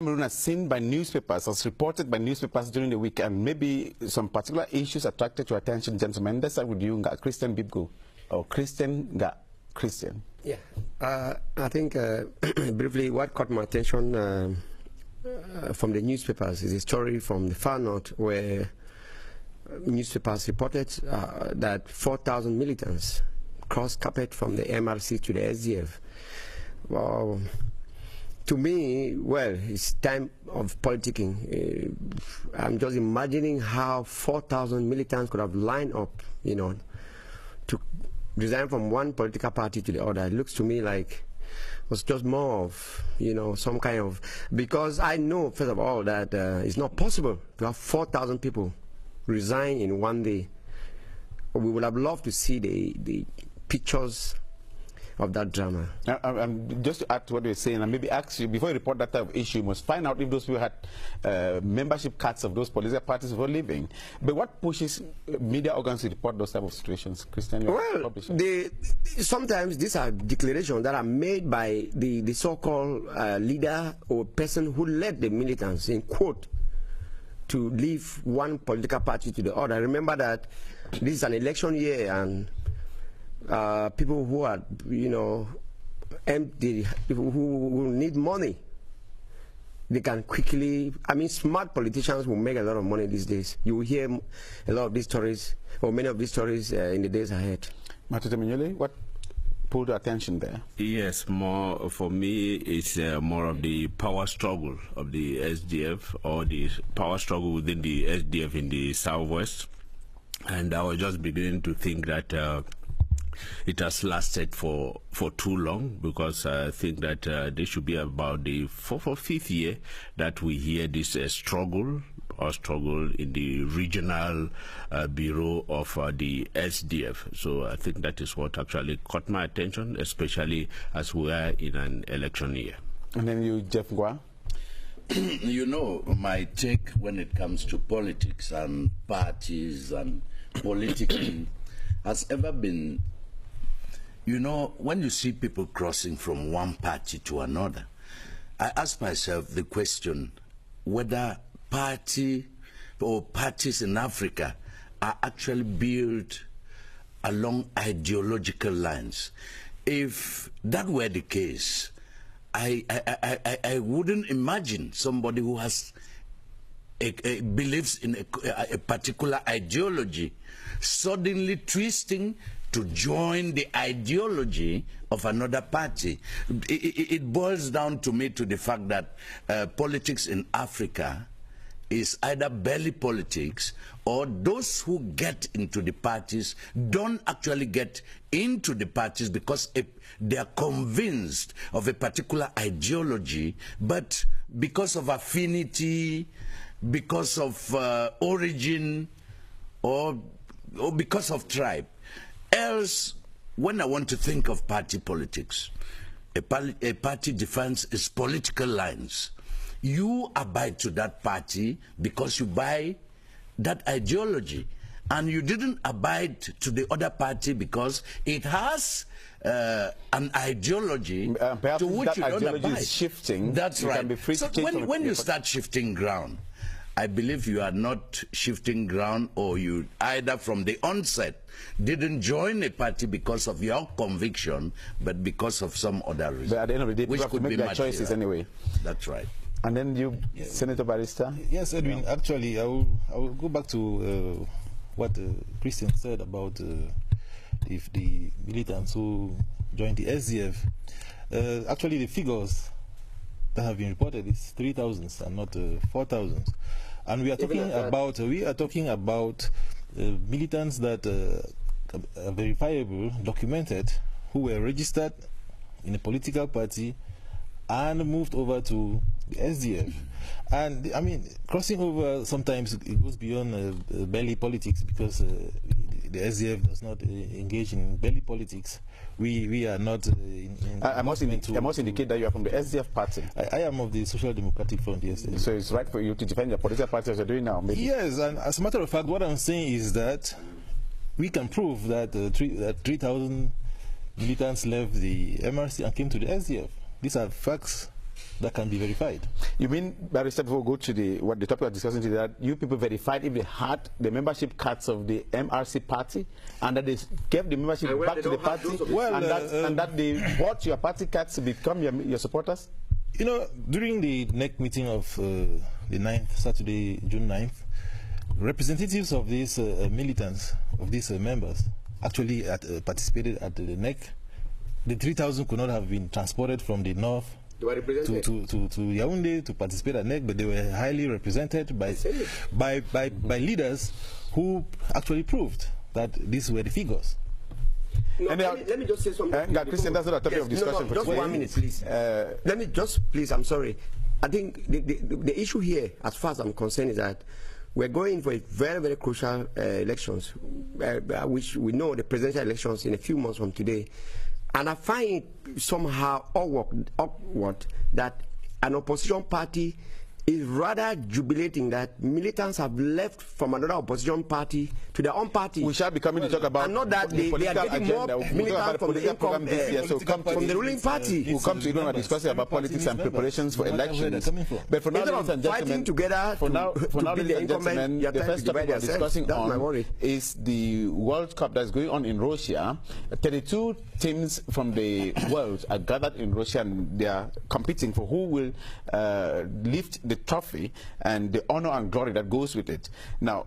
Cameroon as seen by newspapers, as reported by newspapers during the week, and maybe some particular issues attracted your attention, gentlemen. Let's start with you, Christian Bibgo, or Christian. Yeah, I think briefly what caught my attention from the newspapers is a story from the far north where newspapers reported that 4,000 militants crossed carpet from the MRC to the SDF. Well, to me, well, it's time of politicking. I'm just imagining how 4,000 militants could have lined up, you know, to resign from one political party to the other. It looks to me like it was just more of, you know, some kind of, because I know, first of all, that it's not possible to have 4,000 people resign in one day. We would have loved to see the pictures of that drama. Just to add to what you're saying, and maybe ask you, before you report that type of issue, you must find out if those people had membership cards of those political parties before leaving. But what pushes media organs to report those type of situations, Christian? Well, sometimes these are declarations that are made by the so-called leader or person who led the militants, in quote, to leave one political party to the other. Remember that this is an election year, and people who are, you know, empty, people who need money, they can quickly, I mean, smart politicians will make a lot of money these days. You will hear a lot of these stories, or many of these stories in the days ahead. Matute Minyole, what pulled your attention there? Yes, more for me, it's more of the power struggle of the SDF, or the power struggle within the SDF in the Southwest. And I was just beginning to think that it has lasted for too long, because I think that this should be about the fourth or fifth year that we hear this struggle in the regional bureau of the SDF. So I think that is what actually caught my attention, especially as we are in an election year. And then you, Jeff Gwa? You know, my take when it comes to politics and parties and politicking has ever been, you know, when you see people crossing from one party to another, I ask myself the question whether party or parties in Africa are actually built along ideological lines. If that were the case, I wouldn't imagine somebody who has believes in a particular ideology suddenly twisting to join the ideology of another party. It boils down to me to the fact that politics in Africa is either belly politics, or those who get into the parties don't actually get into the parties because they are convinced of a particular ideology, but because of affinity, because of origin, or because of tribe. Else, when I want to think of party politics, a party defines its political lines. You abide to that party because you buy that ideology, and you didn't abide to the other party because it has an ideology to which you don't abide. Is shifting. That's right. So when you start shifting ground, I believe you are not shifting ground, or you either from the onset didn't join a party because of your conviction, but because of some other reason. But at the end of the day, which people have to make their choices anyway. That's right. And then you, Senator Barrister? Yes, Edwin, actually, I will go back to what Christian said about if the militants who joined the SDF. Actually, the figures that have been reported is 3,000 and not 4,000. And we are talking about militants that are verifiable, documented, who were registered in a political party and moved over to the SDF. And I mean, crossing over sometimes it goes beyond belly politics, because the SDF does not engage in belly politics. We are not. I must indicate that you are from the SDF party. I am of the Social Democratic Front, yes. So it's right for you to defend your political party as you're doing now, maybe? Yes, and as a matter of fact, what I'm saying is that we can prove that 3,000 militants left the MRC and came to the SDF. These are facts that can be verified. You mean, Barrister, before we go to the topic we're discussing today, that you people verified if they had the membership cards of the MRC party, and that they gave the membership back to the party, and that they bought your party cards to become your supporters? You know, during the NEC meeting of the 9th, Saturday, June 9th, representatives of these militants, of these members, actually participated at the NEC. The 3,000 could not have been transported from the north to Yaoundé to participate at NEC, but they were highly represented by leaders who actually proved that these were the figures. No, let me just say something. Christian, that's not a topic of discussion for just 1 minute, please. Let me just, please, I'm sorry. I think the issue here, as far as I'm concerned, is that we're going for a very, very crucial elections, which we know the presidential elections in a few months from today. And I find it somehow awkward that an opposition party is rather jubilating that militants have left from another opposition party to their own party. We shall be coming to talk about, and not that they are getting more militants from the income from the ruling party. We'll come to you and discussing about politics and preparations for elections. But for now, ladies and gentlemen, together for now, ladies and gentlemen, the first topic we're discussing on is the World Cup that's going on in Russia. 32 teams from the world are gathered in Russia, and they are competing for who will lift the trophy and the honor and glory that goes with it. Now,